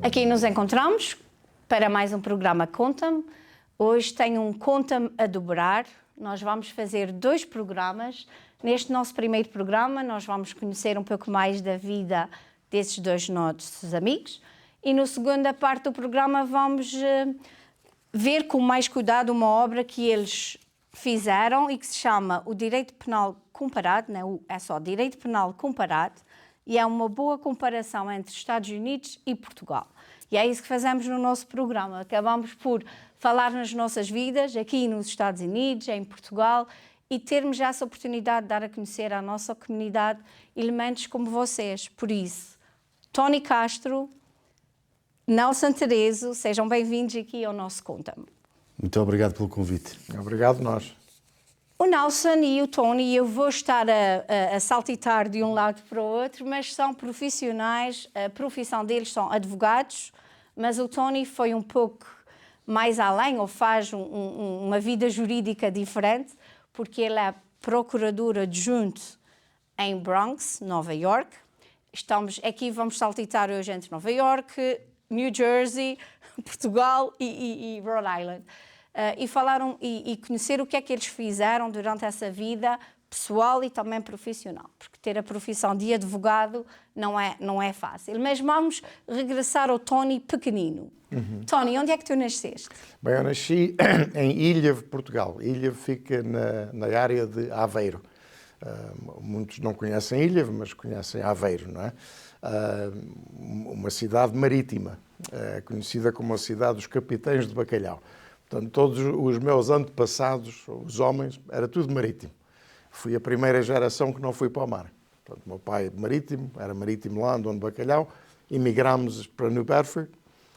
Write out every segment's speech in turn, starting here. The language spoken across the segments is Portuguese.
Aqui nos encontramos para mais um programa Conta-me. Hoje tenho um Conta-me a dobrar. Nós vamos fazer 2 programas. Neste nosso primeiro programa, nós vamos conhecer um pouco mais da vida desses 2 nossos amigos. E na segunda parte do programa vamos ver com mais cuidado uma obra que eles fizeram e que se chama o Direito Penal Comparado, não é só Direito Penal Comparado, e é uma boa comparação entre Estados Unidos e Portugal. E é isso que fazemos no nosso programa. Acabamos por falar nas nossas vidas, aqui nos Estados Unidos, em Portugal, e termos essa oportunidade de dar a conhecer à nossa comunidade elementos como vocês. Por isso, Tony Castro, Nelson Terezo, sejam bem-vindos aqui ao nosso Conta-me. Muito obrigado pelo convite. Obrigado nós. O Nelson e o Tony, eu vou estar a saltitar de um lado para o outro, mas são profissionais, a profissão deles são advogados, mas o Tony foi um pouco mais além, ou faz uma vida jurídica diferente, porque ele é procurador adjunto em Bronx, Nova York. Vamos saltitar hoje entre Nova York, New Jersey, Portugal e Rhode Island. E falaram e conhecer o que é que eles fizeram durante essa vida pessoal e também profissional, porque ter a profissão de advogado não é fácil. Mas vamos regressar ao Tony pequenino. Tony, onde é que tu nasceste? Bem, eu nasci em Ilhavo, Portugal. Ilhavo fica na área de Aveiro. Muitos não conhecem Ilhavo, mas conhecem Aveiro, não é? Uma cidade marítima, conhecida como a cidade dos capitães de bacalhau. Portanto, todos os meus antepassados, os homens, era tudo marítimo. Fui a primeira geração que não fui para o mar. Portanto, meu pai marítimo, era marítimo lá, dono de bacalhau. Emigramos para New Bedford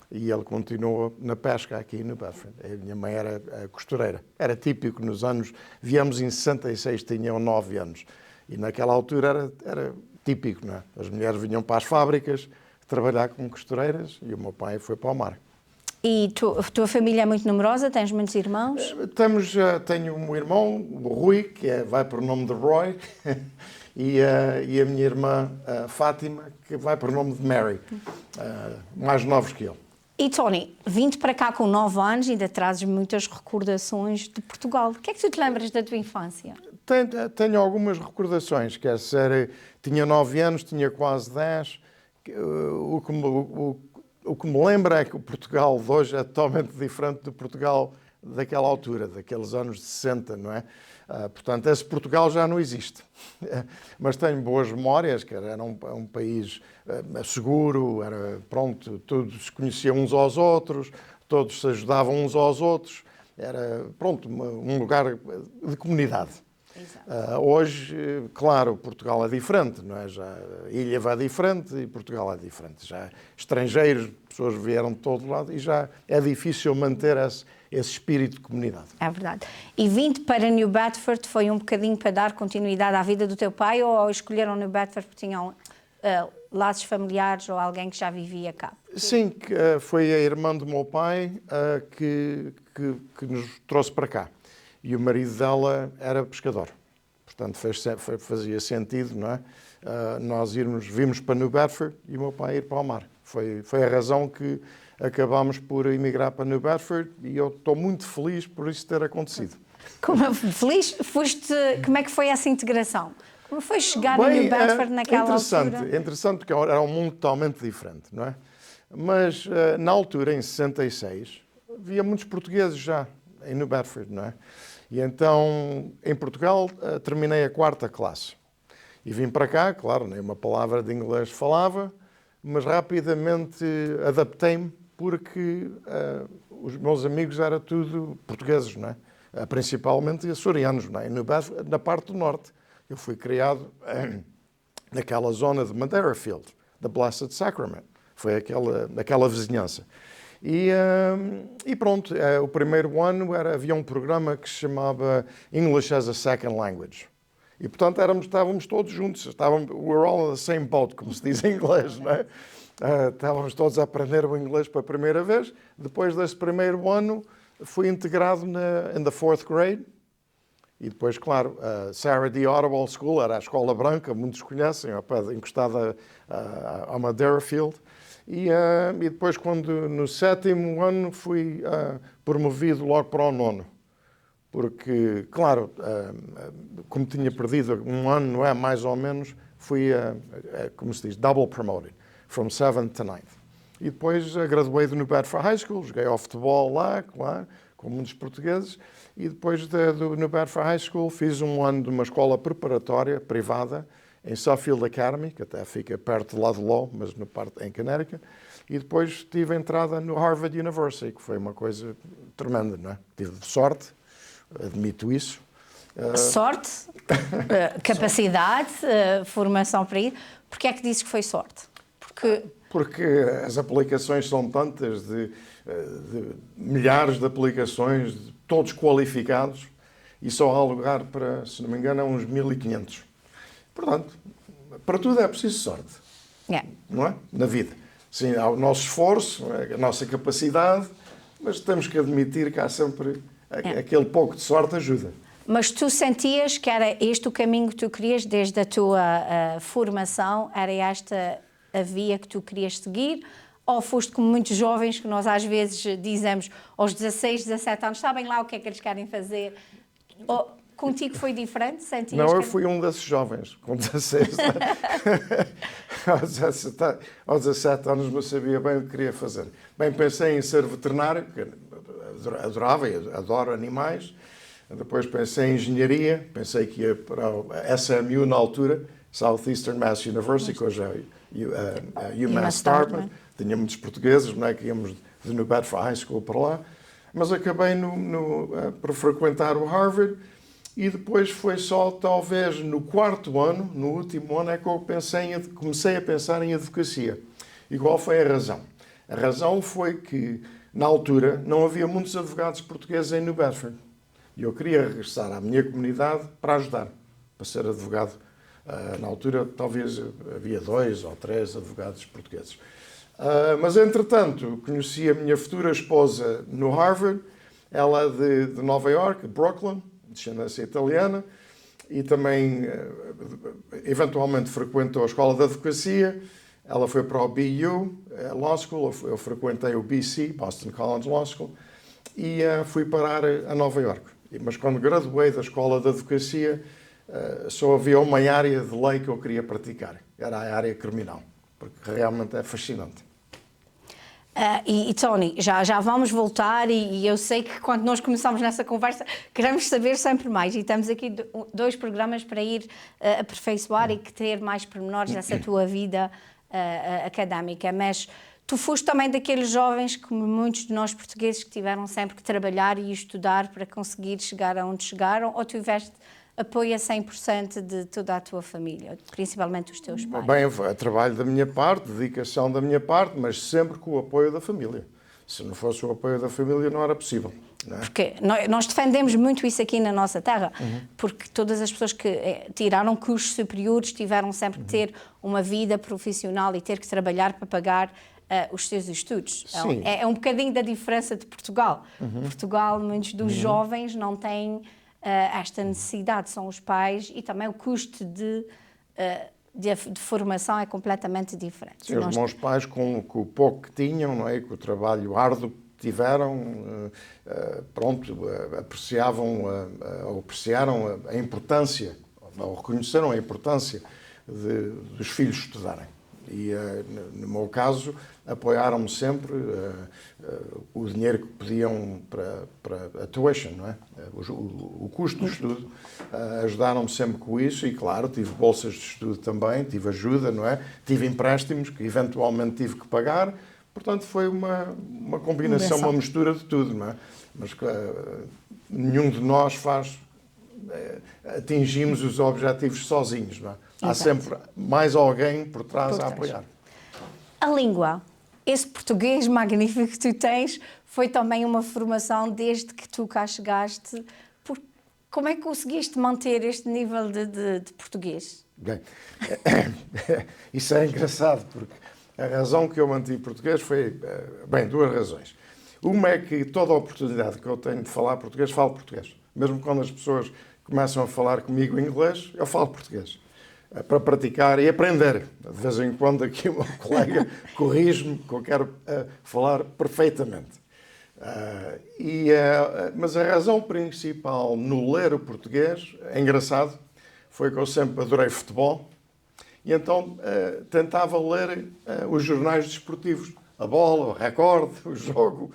e ele continuou na pesca aqui em New Bedford. A minha mãe era costureira. Era típico nos anos... Viemos em 66, tinham 9 anos. E naquela altura era típico, não é? As mulheres vinham para as fábricas trabalhar como costureiras e o meu pai foi para o mar. E tua família é muito numerosa? Tens muitos irmãos? Tenho um irmão, o Rui, que vai por nome de Roy, e a minha irmã Fátima, que vai por nome de Mary, mais novos que ele. E Tony, vindo para cá com 9 anos, ainda trazes muitas recordações de Portugal. O que é que tu te lembras da tua infância? Tenho algumas recordações, quer dizer, tinha 9 anos, tinha quase 10, o que me lembra é que o Portugal de hoje é totalmente diferente do Portugal daquela altura, daqueles anos de 60, não é? Portanto, esse Portugal já não existe. Mas tenho boas memórias, que era um país seguro, todos se conheciam uns aos outros, todos se ajudavam uns aos outros, era, um lugar de comunidade. Hoje, claro, Portugal é diferente, não é? Ilhavo é diferente e Portugal é diferente. Já estrangeiros, pessoas vieram de todo lado e já é difícil manter esse espírito de comunidade. É verdade. E vindo para New Bedford foi um bocadinho para dar continuidade à vida do teu pai ou escolheram New Bedford porque tinham laços familiares ou alguém que já vivia cá? Sim, foi a irmã do meu pai que nos trouxe para cá. E o marido dela era pescador. Portanto, fazia sentido, não é? Nós vimos para New Bedford e o meu pai ir para o mar. Foi a razão que acabámos por emigrar para New Bedford e eu estou muito feliz por isso ter acontecido. Como é que foi essa integração? Como foi chegar a New Bedford naquela altura? Interessante, porque era um mundo totalmente diferente, não é? Mas, na altura, em 66, havia muitos portugueses já em New Bedford, não é? E então, em Portugal, terminei a 4ª classe. E vim para cá, claro, nem uma palavra de inglês falava, mas rapidamente adaptei-me porque os meus amigos eram tudo portugueses, não é? Principalmente açorianos, não é? Na parte do norte. Eu fui criado naquela zona de Madeirafield, da Blessed Sacrament. Foi aquela vizinhança. E pronto, o primeiro ano havia um programa que se chamava English as a Second Language. E, portanto, estávamos todos juntos. We're all in the same boat, como se diz em inglês, não é? Estávamos todos a aprender o inglês pela primeira vez. Depois desse primeiro ano, fui integrado in the 4th grade. E depois, claro, a Sarah D. Audible School era a escola branca, muitos conhecem, encostada a Madeirafield. E depois, quando no 7º ano, fui promovido logo para o 9º. Porque, claro, como tinha perdido um ano, não é, mais ou menos, fui, como se diz, double promoted, from 7th to 9th. E depois graduei do New Bedford High School, joguei ao futebol lá, claro, com muitos portugueses, e depois do New Bedford High School fiz um ano de uma escola preparatória privada em Suffield Academy, que até fica perto de Ludlow, mas em Connecticut, e depois tive entrada no Harvard University, que foi uma coisa tremenda, não é? Tive sorte, admito isso. Sorte, capacidade, formação para ir. Porquê é que dizes que foi sorte? Porque as aplicações são tantas, de milhares de aplicações, todos qualificados, e só há lugar para, se não me engano, uns 1.500. Portanto, para tudo é preciso sorte, não é? Na vida. Sim, há o nosso esforço, a nossa capacidade, mas temos que admitir que há sempre aquele pouco de sorte ajuda. Mas tu sentias que era este o caminho que tu querias desde a tua formação? Era esta a via que tu querias seguir? Ou foste como muitos jovens que nós às vezes dizemos aos 16, 17 anos, sabem lá o que é que eles querem fazer? Ou contigo foi diferente? Sentias não, eu fui um desses jovens, com 16 aos 17 anos não sabia bem o que queria fazer. Bem, pensei em ser veterinário, porque adorava e adoro animais. Depois pensei em engenharia, pensei que ia para a SMU na altura, Southeastern Mass University, que hoje é UMass Dartmouth. Tinha muitos portugueses, não é, que íamos de New Bedford High School para lá. Mas acabei por frequentar o Harvard e depois foi só talvez no 4º ano, no último ano, é que eu comecei a pensar em advocacia. E qual foi a razão? A razão foi que, na altura, não havia muitos advogados portugueses em New Bedford. E eu queria regressar à minha comunidade para ajudar, para ser advogado. Na altura, talvez havia 2 ou 3 advogados portugueses. Mas, entretanto, conheci a minha futura esposa no Harvard, ela de Nova York, Brooklyn, de descendência italiana, e também, eventualmente, frequentou a escola de advocacia. Ela foi para o BU Law School, eu frequentei o BC, Boston College Law School, e fui parar a Nova York. Mas quando graduei da escola de advocacia, só havia uma área de lei que eu queria praticar. Era a área criminal, porque realmente é fascinante. E Tony, já vamos voltar e eu sei que quando nós começamos nessa conversa queremos saber sempre mais e temos aqui 2 programas para ir aperfeiçoar e que ter mais pormenores dessa tua vida académica, mas tu foste também daqueles jovens, como muitos de nós portugueses, que tiveram sempre que trabalhar e estudar para conseguir chegar aonde chegaram, ou tiveste apoio a 100% de toda a tua família, principalmente os teus pais? Bem, é trabalho da minha parte, dedicação da minha parte, mas sempre com o apoio da família. Se não fosse o apoio da família, não era possível. Não é? Porque nós defendemos muito isso aqui na nossa terra, porque todas as pessoas que tiraram cursos superiores tiveram sempre que ter uma vida profissional e ter que trabalhar para pagar os seus estudos. É um bocadinho da diferença de Portugal. Portugal, muitos dos jovens não têm esta necessidade, são os pais, e também o custo de formação é completamente diferente. Sim, os meus pais, com o pouco que tinham, não é? Com o trabalho árduo que tiveram, apreciaram a importância, ou reconheceram a importância dos filhos estudarem. E, no meu caso, apoiaram-me sempre o dinheiro que podiam para a tuition, não é? O custo do estudo. Ajudaram-me sempre com isso e, claro, tive bolsas de estudo também, tive ajuda, não é? Tive empréstimos que eventualmente tive que pagar. Portanto, foi uma combinação, uma mistura de tudo, não é? Mas nenhum de nós atingimos os objetivos sozinhos, não é? Há sempre mais alguém por trás a apoiar. A língua, esse português magnífico que tu tens, foi também uma formação desde que tu cá chegaste. Como é que conseguiste manter este nível de português? Bem, isso é engraçado, porque a razão que eu mantive português foi, 2 razões. Uma é que toda a oportunidade que eu tenho de falar português, falo português. Mesmo quando as pessoas começam a falar comigo em inglês, eu falo português. para praticar e aprender. De vez em quando aqui o meu colega corrige-me que eu quero falar perfeitamente. Mas a razão principal no ler o português, é engraçado, foi que eu sempre adorei futebol e então tentava ler os jornais desportivos, a bola, o recorde, o jogo,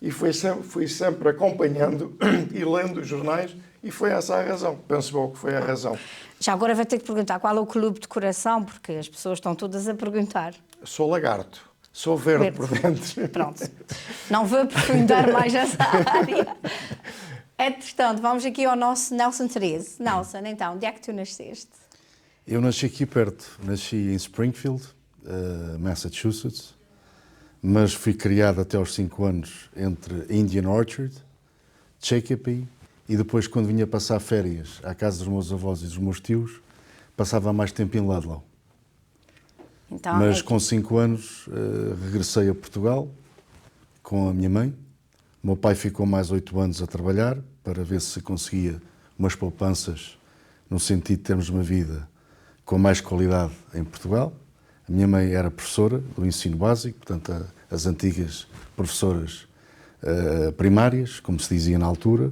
e fui sempre acompanhando e lendo os jornais e foi essa a razão, penso eu que foi a razão. Já agora vai ter que perguntar qual é o clube de coração, porque as pessoas estão todas a perguntar. Sou lagarto. Sou verde por dentro. Pronto. Não vou aprofundar mais essa área. Entretanto, vamos aqui ao nosso Nelson 13. Nelson, então, onde é que tu nasceste? Eu nasci aqui perto. Nasci em Springfield, Massachusetts, mas fui criado até aos 5 anos entre Indian Orchard, Chicopee, e depois, quando vinha passar férias à casa dos meus avós e dos meus tios, passava mais tempo em Ludlow. Então, Mas com 5 anos regressei a Portugal com a minha mãe. O meu pai ficou mais 8 anos a trabalhar para ver se conseguia umas poupanças no sentido de termos uma vida com mais qualidade em Portugal. A minha mãe era professora do ensino básico, portanto as antigas professoras primárias, como se dizia na altura,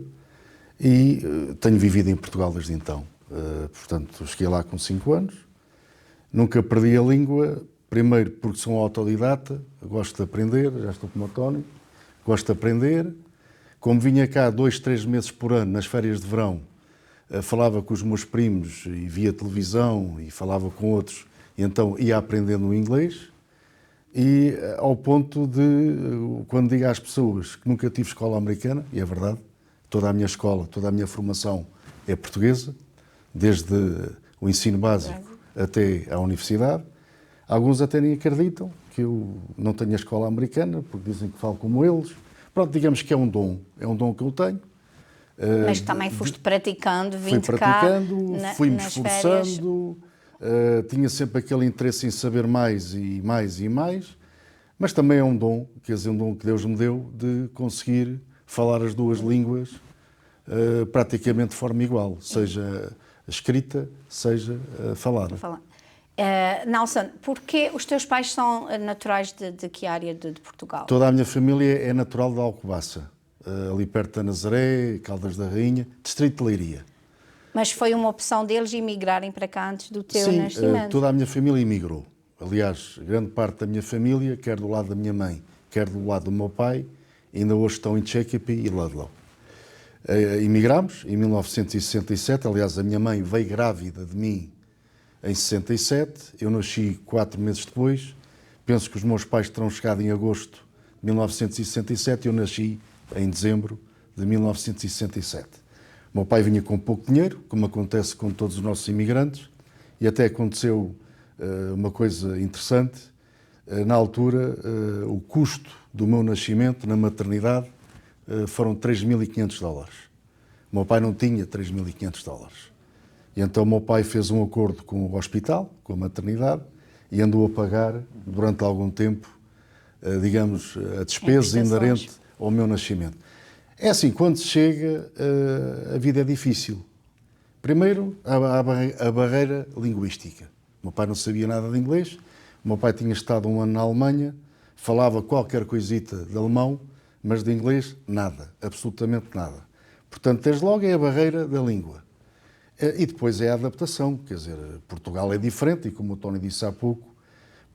e tenho vivido em Portugal desde então. Portanto, cheguei lá com 5 anos. Nunca perdi a língua, primeiro porque sou um autodidata, gosto de aprender, já estou como o Tony, gosto de aprender. Como vinha cá 2, 3 meses por ano, nas férias de verão, falava com os meus primos e via televisão e falava com outros, e então ia aprendendo o inglês. E ao ponto de, quando digo às pessoas que nunca tive escola americana, e é verdade, toda a minha escola, toda a minha formação é portuguesa, desde o ensino básico até à universidade. Alguns até nem acreditam que eu não tenho a escola americana, porque dizem que falo como eles. Pronto, digamos que é um dom que eu tenho. Mas também foste praticando, fui praticando, fui-me esforçando, tinha sempre aquele interesse em saber mais e mais e mais, mas também é um dom, quer dizer, um dom que Deus me deu de conseguir falar as duas línguas praticamente de forma igual, seja escrita, seja falada. Nelson, porquê os teus pais são naturais de que área de Portugal? Toda a minha família é natural de Alcobaça, ali perto da Nazaré, Caldas da Rainha, distrito de Leiria. Mas foi uma opção deles emigrarem para cá antes do teu nascimento? Sim, toda a minha família emigrou. Aliás, grande parte da minha família, quer do lado da minha mãe, quer do lado do meu pai, ainda hoje estão em Chicopee e Ludlow. Emigramos em 1967, aliás, a minha mãe veio grávida de mim em 67, eu nasci 4 meses depois, penso que os meus pais terão chegado em agosto de 1967, eu nasci em dezembro de 1967. O meu pai vinha com pouco dinheiro, como acontece com todos os nossos imigrantes, e até aconteceu uma coisa interessante, na altura o custo do meu nascimento na maternidade foram $3.500. O meu pai não tinha $3.500. E então o meu pai fez um acordo com o hospital, com a maternidade, e andou a pagar, durante algum tempo, digamos, a despesa inerente ao meu nascimento. É assim, quando se chega, a vida é difícil. Primeiro, a barreira linguística. O meu pai não sabia nada de inglês, o meu pai tinha estado 1 ano na Alemanha, falava qualquer coisita de alemão, mas de inglês, nada, absolutamente nada. Portanto, desde logo é a barreira da língua. E depois é a adaptação, quer dizer, Portugal é diferente e, como o Tony disse há pouco,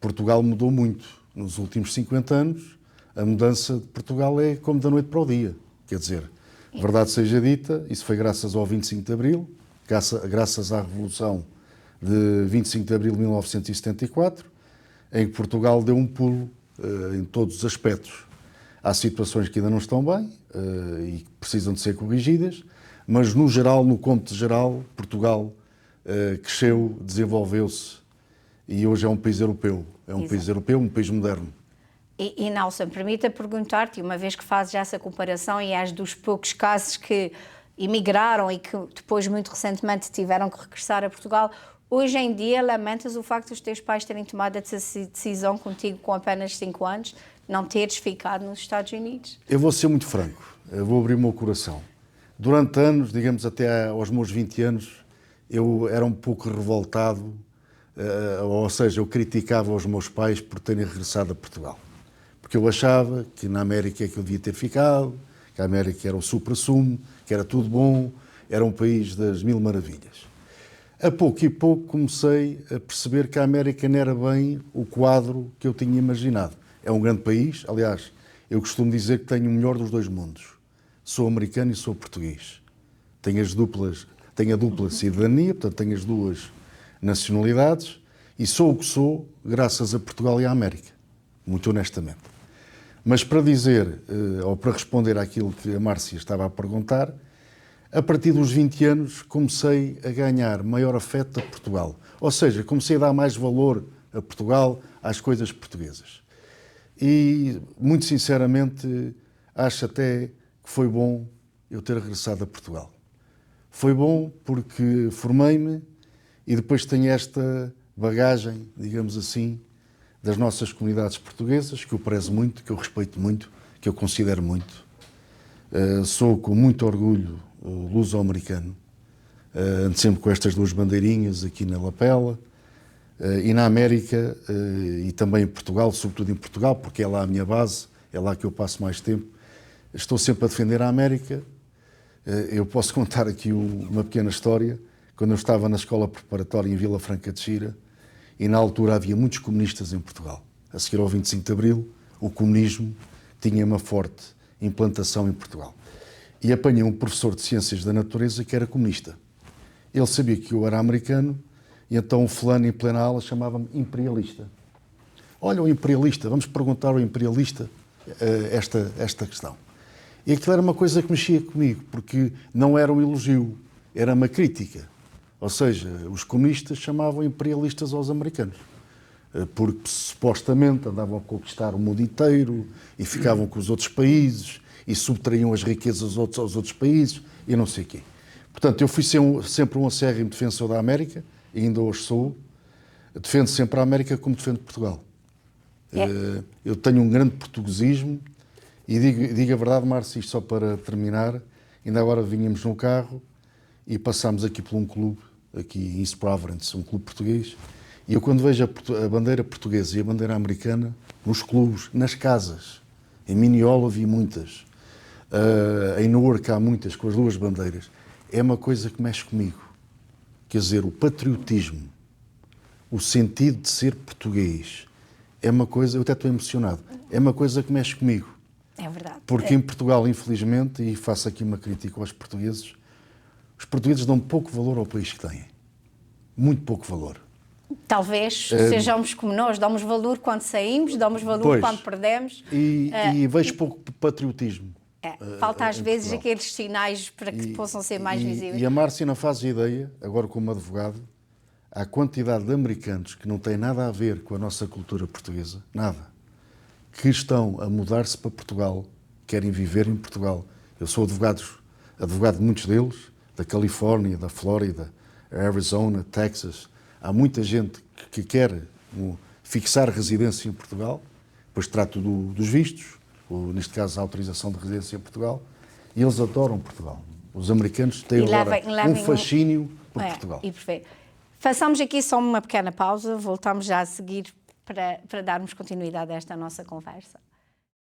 Portugal mudou muito. Nos últimos 50 anos, a mudança de Portugal é como da noite para o dia. Quer dizer, verdade seja dita, isso foi graças ao 25 de Abril, graças à Revolução de 25 de Abril de 1974, em que Portugal deu um pulo em todos os aspectos. Há situações que ainda não estão bem e que precisam de ser corrigidas, mas no geral, no cômputo geral, Portugal cresceu, desenvolveu-se e hoje é um país europeu. É um país europeu, um país moderno. E Nelson, permita perguntar-te, uma vez que fazes essa comparação e és dos poucos casos que emigraram e que depois, muito recentemente, tiveram que regressar a Portugal, hoje em dia lamentas o facto dos teus pais terem tomado essa decisão contigo com apenas 5 anos, não teres ficado nos Estados Unidos? Eu vou ser muito franco, eu vou abrir o meu coração. Durante anos, digamos até aos meus 20 anos, eu era um pouco revoltado, ou seja, eu criticava os meus pais por terem regressado a Portugal. Porque eu achava que na América é que eu devia ter ficado, que a América era o supra-sumo, que era tudo bom, era um país das mil maravilhas. A pouco e pouco comecei a perceber que a América não era bem o quadro que eu tinha imaginado. É um grande país, aliás, eu costumo dizer que tenho o melhor dos dois mundos. Sou americano e sou português. Tenho a dupla cidadania, portanto tenho as duas nacionalidades e sou o que sou graças a Portugal e à América, muito honestamente. Mas para dizer, ou para responder àquilo que a Márcia estava a perguntar, a partir dos 20 anos comecei a ganhar maior afeto a Portugal. Ou seja, comecei a dar mais valor a Portugal, às coisas portuguesas. E, muito sinceramente, acho até que foi bom eu ter regressado a Portugal. Foi bom porque formei-me e depois tenho esta bagagem, digamos assim, das nossas comunidades portuguesas, que eu prezo muito, que eu respeito muito, que eu considero muito. Sou com muito orgulho luso-americano. Ando sempre com estas duas bandeirinhas aqui na lapela. E na América, e também em Portugal, sobretudo em Portugal, porque é lá a minha base, é lá que eu passo mais tempo. Estou sempre a defender a América. Eu posso contar aqui uma pequena história. Quando eu estava na escola preparatória em Vila Franca de Xira, e na altura havia muitos comunistas em Portugal. A seguir ao 25 de Abril, o comunismo tinha uma forte implantação em Portugal. E apanhei um professor de Ciências da Natureza que era comunista. Ele sabia que eu era americano, e então o fulano em plena aula chamava-me imperialista. Olha o imperialista, vamos perguntar ao imperialista esta questão. E aquilo era uma coisa que mexia comigo, porque não era um elogio, era uma crítica. Ou seja, os comunistas chamavam imperialistas aos americanos, porque supostamente andavam a conquistar o mundo inteiro e ficavam com os outros países e subtraíam as riquezas aos outros países e não sei o quê. Portanto, eu fui sempre um acérrimo defensor da América, e ainda hoje sou. Defendo sempre a América como defendo Portugal. Eu tenho um grande portuguesismo e digo a verdade, Márcia, isto só para terminar, ainda agora vínhamos no carro e passámos aqui por um clube, aqui em East Providence, um clube português, e eu quando vejo a bandeira portuguesa e a bandeira americana, nos clubes, nas casas, em Mineola vi muitas, em Newark há muitas, com as duas bandeiras, é uma coisa que mexe comigo. Quer dizer, o patriotismo, o sentido de ser português, é uma coisa, eu até estou emocionado, é uma coisa que mexe comigo. É verdade. Porque em Portugal, infelizmente, e faço aqui uma crítica aos portugueses, os portugueses dão pouco valor ao país que têm. Muito pouco valor. Talvez sejamos como nós, damos valor quando saímos, damos valor quando perdemos. E vejo pouco patriotismo. Falta às vezes Portugal. aqueles sinais para que possam ser mais visíveis. E a Márcia não faz ideia, agora como advogado, a quantidade de americanos que não têm nada a ver com a nossa cultura portuguesa, nada, que estão a mudar-se para Portugal, querem viver em Portugal. Eu sou advogado de muitos deles, da Califórnia, da Flórida, Arizona, Texas. Há muita gente que quer fixar residência em Portugal, depois trato dos vistos, ou neste caso a autorização de residência em Portugal, e eles adoram Portugal. Os americanos têm agora um fascínio por Portugal. E perfeito. Façamos aqui só uma pequena pausa, voltamos já a seguir para darmos continuidade a esta nossa conversa.